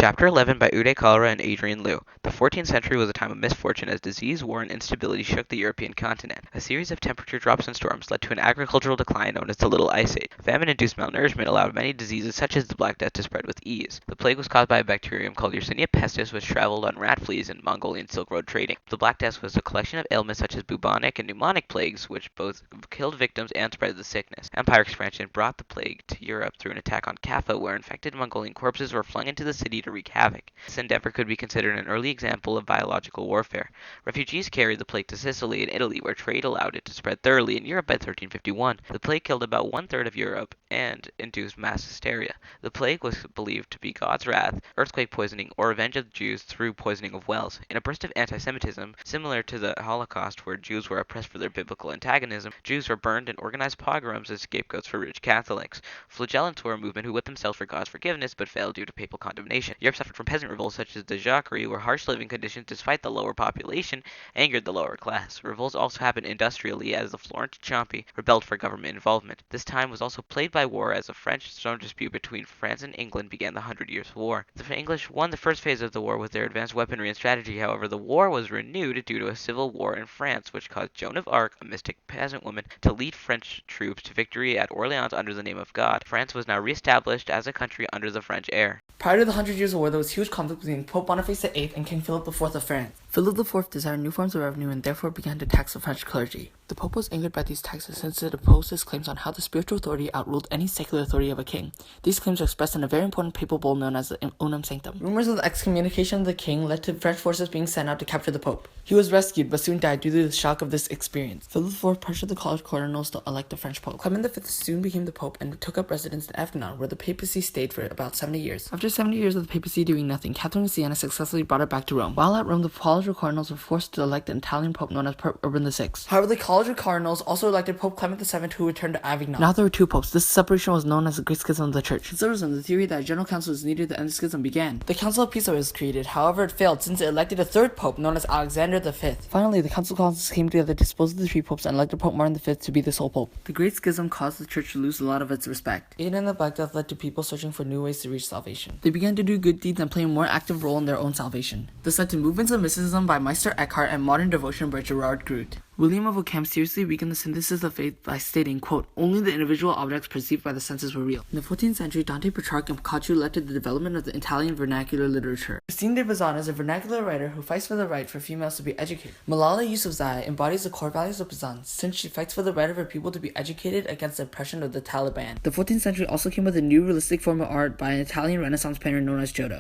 Chapter 11 by Uday, Kalra, and Adrian. The 14th century was a time of misfortune as disease, war, and instability shook the European continent. A series of temperature drops and storms led to an agricultural decline known as the Little Ice Age. Famine-induced malnourishment allowed many diseases such as the Black Death to spread with ease. The plague was caused by a bacterium called Yersinia pestis, which traveled on rat fleas in Mongolian Silk Road trading. The Black Death was a collection of ailments such as bubonic and pneumonic plagues, which both killed victims and spread the sickness. Empire expansion brought the plague to Europe through an attack on Kaffa, where infected Mongolian corpses were flung into the city to wreak havoc. This endeavor could be considered an early example of biological warfare. Refugees carried the plague to Sicily and Italy, where trade allowed it to spread thoroughly in Europe by 1351. The plague killed about one-third of Europe and induced mass hysteria. The plague was believed to be God's wrath, earthquake poisoning, or revenge of the Jews through poisoning of wells. In a burst of anti-Semitism, similar to the Holocaust where Jews were oppressed for their biblical antagonism, Jews were burned and organized pogroms as scapegoats for rich Catholics. Flagellants were a movement who whipped themselves for God's forgiveness but failed due to papal condemnation. Europe suffered from peasant revolts such as the Jacquerie, where harsh living conditions, despite the lower population, angered the lower class. Revolts also happened industrially as the Florent Ciampi rebelled for government involvement. This time was also plagued by war as a French throne dispute between France and England began the Hundred Years' War. The English won the first phase of the war with their advanced weaponry and strategy. However, the war was renewed due to a civil war in France, which caused Joan of Arc, a mystic peasant woman, to lead French troops to victory at Orleans under the name of God. France was now re-established as a country under the French heir. Prior to the Hundred Years' War, there was huge conflict between Pope Boniface VIII and King Philip IV of France. Philip IV desired new forms of revenue and therefore began to tax the French clergy. The Pope was angered by these taxes since it opposed his claims on how the spiritual authority outruled any secular authority of a king. These claims are expressed in a very important papal bull known as the Unum Sanctum. Rumors of the excommunication of the king led to French forces being sent out to capture the Pope. He was rescued but soon died due to the shock of this experience. Philip IV pressured the college cardinals to elect the French Pope. Clement V soon became the Pope and took up residence in Avignon, where the papacy stayed for about 70 years. After 70 years of the papacy doing nothing, Catherine of Siena successfully brought it back to Rome. While at Rome, the college of cardinals were forced to elect an Italian pope known as Pope Urban VI. However, the college of cardinals also elected Pope Clement VII, who returned to Avignon. Now there were two popes. This separation was known as the Great Schism of the Church. Conservatism, the theory that a general council was needed to end the schism, began. The Council of Peace was created. However, it failed since it elected a third pope known as Alexander V. Finally, the Council of Councils came together to dispose of the three popes and elected Pope Martin V to be the sole pope. The Great Schism caused the church to lose a lot of its respect. Aid and the Black Death led to people searching for new ways to reach salvation. They began to do good deeds and play a more active role in their own salvation. This led to movements of mysticism by Meister Eckhart and modern devotion by Gerard Groot. William of Ockham seriously weakened the synthesis of faith by stating, quote, only the individual objects perceived by the senses were real. In the 14th century, Dante, Petrarch, and Boccaccio led to the development of the Italian vernacular literature. Christine de Bazan is a vernacular writer who fights for the right for females to be educated. Malala Yousafzai embodies the core values of Bazan since she fights for the right of her people to be educated against the oppression of the Taliban. The 14th century also came with a new realistic form of art by an Italian Renaissance painter known as Giotto.